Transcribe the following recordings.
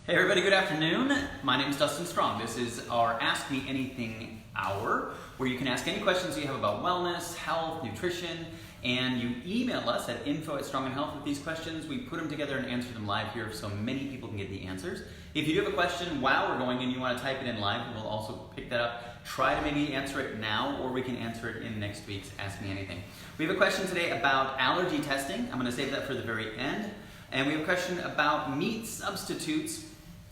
Hey everybody, good afternoon. My name is Dustin Strong. This is our Ask Me Anything hour, where you can ask any questions you have about wellness, health, nutrition, and you email us at info@strongandhealth with these questions. We put them together and answer them live here so many people can get the answers. If you do have a question while we're going and you want to type it in live, we'll also pick that up. Try to maybe answer it now, or we can answer it in next week's Ask Me Anything. We have a question today about allergy testing. I'm going to save that for the very end. And we have a question about meat substitutes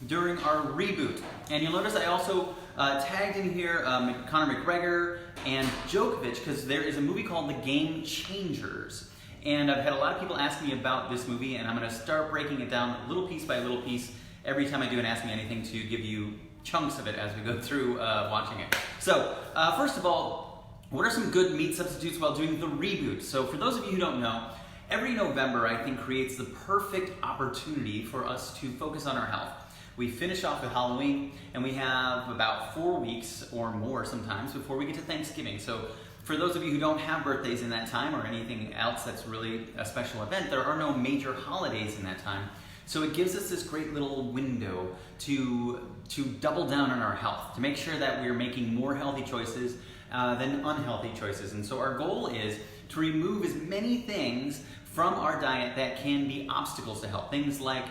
during our reboot. And you'll notice I also tagged in here Conor McGregor and Djokovic, because there is a movie called The Game Changers. And I've had a lot of people ask me about this movie, and I'm going to start breaking it down little piece by little piece every time I do an Ask Me Anything to give you chunks of it as we go through watching it. So, first of all, what are some good meat substitutes while doing the reboot? So for those of you who don't know, every November I think creates the perfect opportunity for us to focus on our health. We finish off with Halloween, and we have about 4 weeks or more sometimes before we get to Thanksgiving. So for those of you who don't have birthdays in that time or anything else that's really a special event, there are no major holidays in that time. So it gives us this great little window to double down on our health, to make sure that we're making more healthy choices than unhealthy choices. And so our goal is to remove as many things from our diet that can be obstacles to health. Things like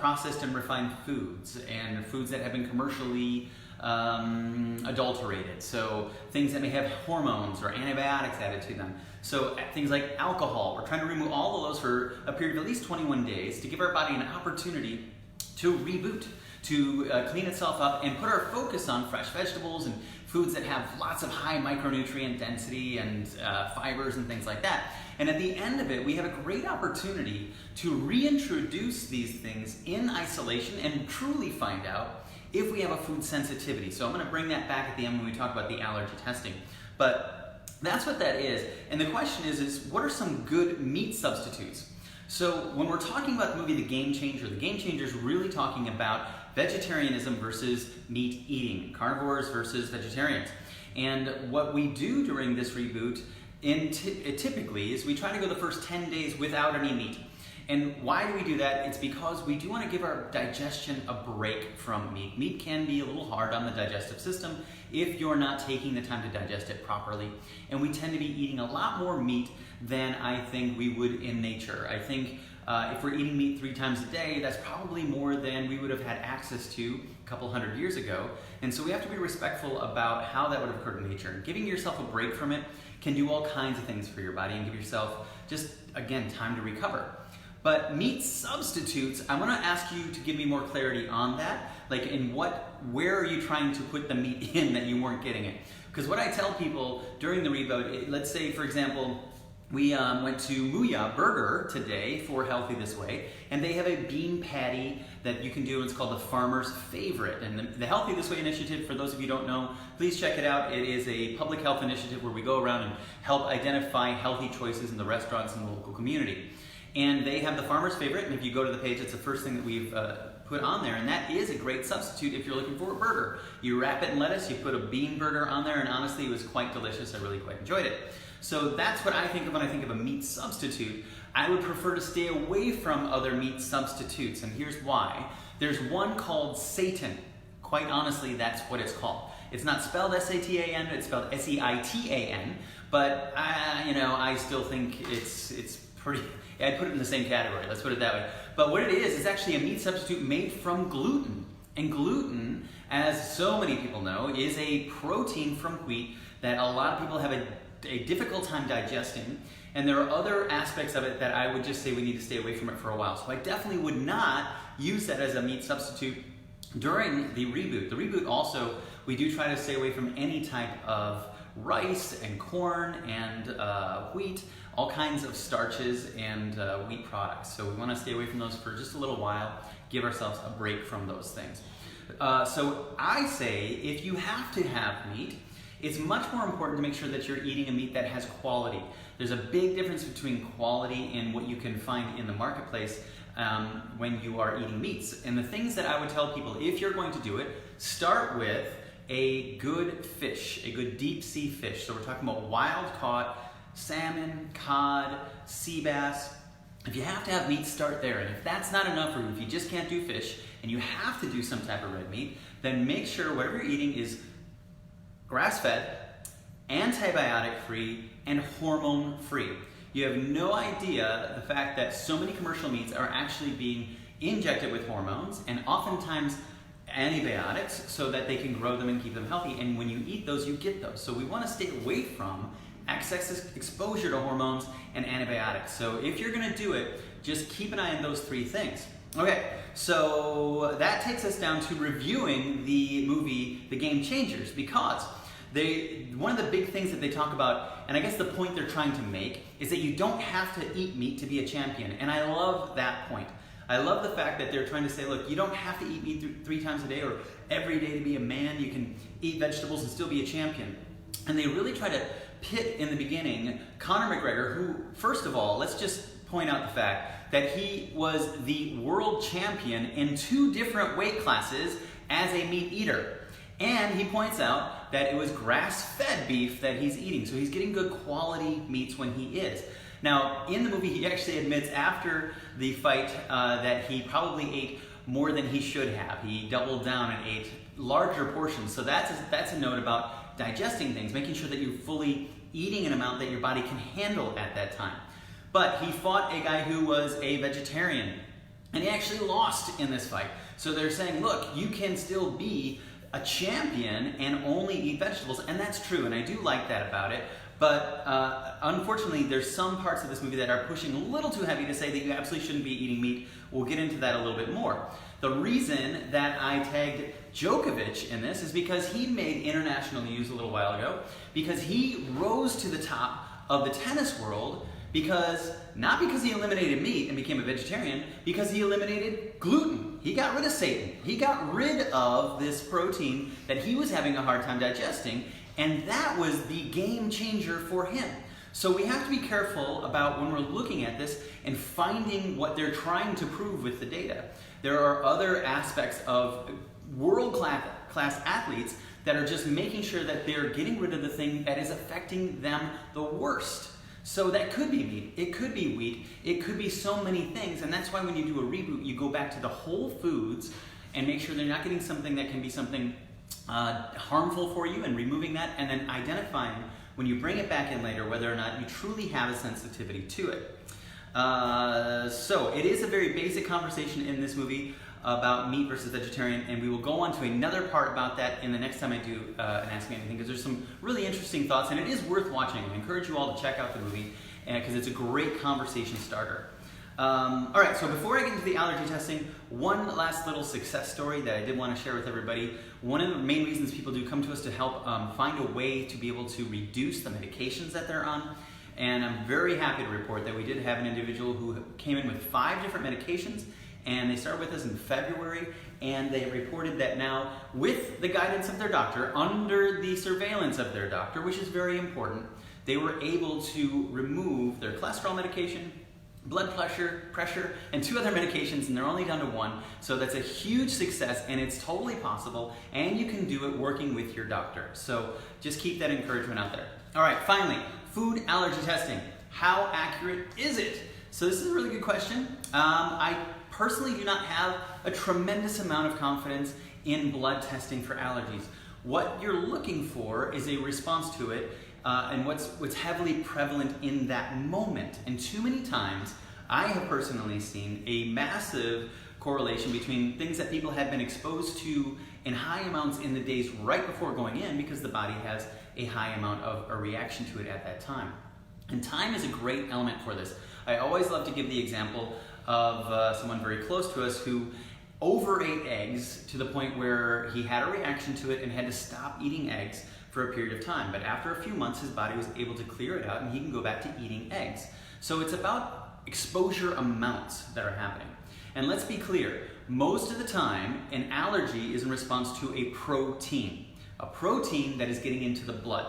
processed and refined foods, and foods that have been commercially adulterated. So things that may have hormones or antibiotics added to them. So things like alcohol. We're trying to remove all of those for a period of at least 21 days to give our body an opportunity to reboot, to clean itself up and put our focus on fresh vegetables and foods that have lots of high micronutrient density and fibers and things like that. And at the end of it, we have a great opportunity to reintroduce these things in isolation and truly find out if we have a food sensitivity. So I'm going to bring that back at the end when we talk about the allergy testing. But that's what that is. And the question is what are some good meat substitutes? So when we're talking about the movie The Game Changer is really talking about vegetarianism versus meat eating, carnivores versus vegetarians. And what we do during this reboot typically is we try to go the first 10 days without any meat. And why do we do that? It's because we do want to give our digestion a break from meat. Meat can be a little hard on the digestive system if you're not taking the time to digest it properly. And we tend to be eating a lot more meat than I think we would in nature. I think if we're eating meat 3 times a day, that's probably more than we would have had access to a couple hundred years ago. And so we have to be respectful about how that would have occurred in nature. Giving yourself a break from it can do all kinds of things for your body and give yourself just, again, time to recover. But meat substitutes, I want to ask you to give me more clarity on that. Like where are you trying to put the meat in that you weren't getting it? Because what I tell people during the reboot, let's say, for example, we went to Muya Burger today for Healthy This Way, and they have a bean patty that you can do. It's called the Farmer's Favorite. And the Healthy This Way initiative, for those of you who don't know, please check it out. It is a public health initiative where we go around and help identify healthy choices in the restaurants in the local community. And they have the Farmer's Favorite, and if you go to the page, it's the first thing that we've put on there, and that is a great substitute if you're looking for a burger. You wrap it in lettuce, you put a bean burger on there, and honestly, it was quite delicious. I really quite enjoyed it. So that's what I think of when I think of a meat substitute. I would prefer to stay away from other meat substitutes, and here's why. There's one called Seitan. Quite honestly, that's what it's called. It's not spelled S-A-T-A-N, it's spelled S-E-I-T-A-N, but I still think it's pretty, I'd put it in the same category, let's put it that way. But what it is actually a meat substitute made from gluten. And gluten, as so many people know, is a protein from wheat that a lot of people have a difficult time digesting, and there are other aspects of it that I would just say we need to stay away from it for a while. So I definitely would not use that as a meat substitute during the reboot. The reboot also, we do try to stay away from any type of rice and corn and wheat, all kinds of starches and wheat products. So we want to stay away from those for just a little while, give ourselves a break from those things. So I say if you have to have meat, it's much more important to make sure that you're eating a meat that has quality. There's a big difference between quality and what you can find in the marketplace when you are eating meats. And the things that I would tell people, if you're going to do it, start with a good fish, a good deep sea fish. So we're talking about wild caught salmon, cod, sea bass. If you have to have meat, start there. And if that's not enough for you, if you just can't do fish, and you have to do some type of red meat, then make sure whatever you're eating is grass-fed, antibiotic-free, and hormone-free. You have no idea the fact that so many commercial meats are actually being injected with hormones and oftentimes antibiotics so that they can grow them and keep them healthy. And when you eat those, you get those. So we want to stay away from excess exposure to hormones and antibiotics. So if you're going to do it, just keep an eye on those three things. Okay, so that takes us down to reviewing the movie The Game Changers, because one of the big things that they talk about, and I guess the point they're trying to make, is that you don't have to eat meat to be a champion. And I love that point. I love the fact that they're trying to say, look, you don't have to eat meat 3 times a day or every day to be a man. You can eat vegetables and still be a champion. And they really try to pit in the beginning Conor McGregor, who, first of all, let's just point out the fact that he was the world champion in 2 different weight classes as a meat eater. And he points out that it was grass-fed beef that he's eating. So he's getting good quality meats when he is. Now, in the movie, he actually admits after the fight that he probably ate more than he should have. He doubled down and ate larger portions. So that's a note about digesting things, making sure that you're fully eating an amount that your body can handle at that time. But he fought a guy who was a vegetarian, and he actually lost in this fight. So they're saying, look, you can still be a champion and only eat vegetables, and that's true, and I do like that about it. But unfortunately, there's some parts of this movie that are pushing a little too heavy to say that you absolutely shouldn't be eating meat. We'll get into that a little bit more. The reason that I tagged Djokovic in this is because he made international news a little while ago, because he rose to the top of the tennis world not because he eliminated meat and became a vegetarian, because he eliminated gluten. He got rid of Satan. He got rid of this protein that he was having a hard time digesting, and that was the game changer for him. So we have to be careful about when we're looking at this and finding what they're trying to prove with the data. There are other aspects of world-class athletes that are just making sure that they're getting rid of the thing that is affecting them the worst. So that could be meat, it could be wheat, it could be so many things, and that's why when you do a reboot, you go back to the whole foods and make sure they're not getting something that can be something harmful for you, and removing that, and then identifying when you bring it back in later whether or not you truly have a sensitivity to it. So it is a very basic conversation in this movie about meat versus vegetarian, and we will go on to another part about that in the next time I do an Ask Me Anything, because there's some really interesting thoughts, and it is worth watching. I encourage you all to check out the movie because it's a great conversation starter. All right, so before I get into the allergy testing, one last little success story that I did want to share with everybody. One of the main reasons people do come to us to help find a way to be able to reduce the medications that they're on. And I'm very happy to report that we did have an individual who came in with 5 different medications, and they started with us in February, and they reported that now, with the guidance of their doctor, under the surveillance of their doctor, which is very important, they were able to remove their cholesterol medication, blood pressure, and 2 other medications, and they're only down to 1. So that's a huge success, and it's totally possible, and you can do it working with your doctor. So just keep that encouragement out there. All right, finally, food allergy testing. How accurate is it? So this is a really good question. I personally do not have a tremendous amount of confidence in blood testing for allergies. What you're looking for is a response to it, and what's heavily prevalent in that moment. And too many times, I have personally seen a massive correlation between things that people have been exposed to in high amounts in the days right before going in, because the body has a high amount of a reaction to it at that time. And time is a great element for this. I always love to give the example of someone very close to us who overate eggs to the point where he had a reaction to it and had to stop eating eggs for a period of time. But after a few months, his body was able to clear it out and he can go back to eating eggs. So it's about exposure amounts that are happening. And let's be clear, most of the time, an allergy is in response to a protein that is getting into the blood.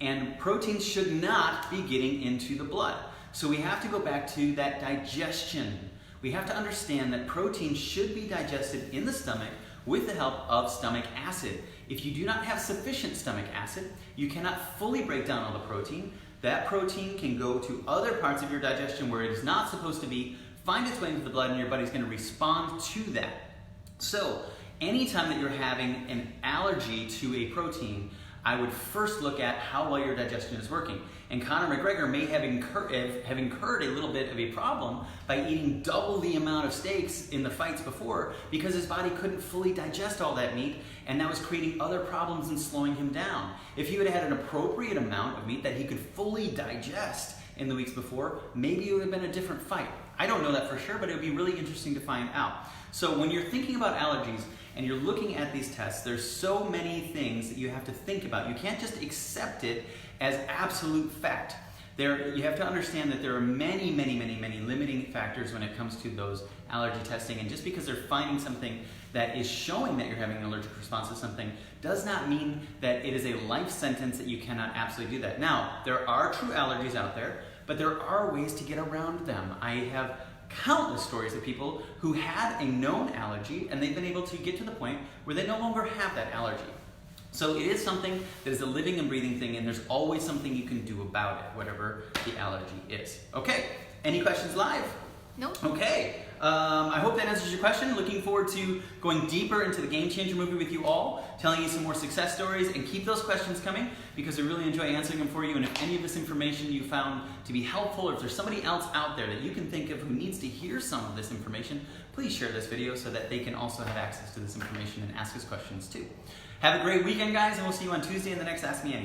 And proteins should not be getting into the blood. So we have to go back to that digestion. We have to understand that protein should be digested in the stomach with the help of stomach acid. If you do not have sufficient stomach acid, you cannot fully break down all the protein. That protein can go to other parts of your digestion where it is not supposed to be, find its way into the blood, and your body's going to respond to that. So anytime that you're having an allergy to a protein, I would first look at how well your digestion is working. And Conor McGregor may have incurred a little bit of a problem by eating double the amount of steaks in the fights before, because his body couldn't fully digest all that meat, and that was creating other problems and slowing him down. If he would have had an appropriate amount of meat that he could fully digest in the weeks before, maybe it would have been a different fight. I don't know that for sure, but it would be really interesting to find out. So when you're thinking about allergies and you're looking at these tests, there's so many things that you have to think about. You can't just accept it as absolute fact. You have to understand that there are many limiting factors when it comes to those allergy testing, and just because they're finding something that is showing that you're having an allergic response to something does not mean that it is a life sentence that you cannot absolutely do that. Now, there are true allergies out there, but there are ways to get around them. I have countless stories of people who had a known allergy and they've been able to get to the point where they no longer have that allergy. So it is something that is a living and breathing thing, and there's always something you can do about it, whatever the allergy is. Okay, any questions live? Nope. Okay, I hope that answers your question. Looking forward to going deeper into the Game Changer movie with you all, telling you some more success stories, and keep those questions coming because I really enjoy answering them for you. And if any of this information you found to be helpful, or if there's somebody else out there that you can think of who needs to hear some of this information, please share this video so that they can also have access to this information and ask us questions too. Have a great weekend, guys, and we'll see you on Tuesday in the next Ask Me Anything.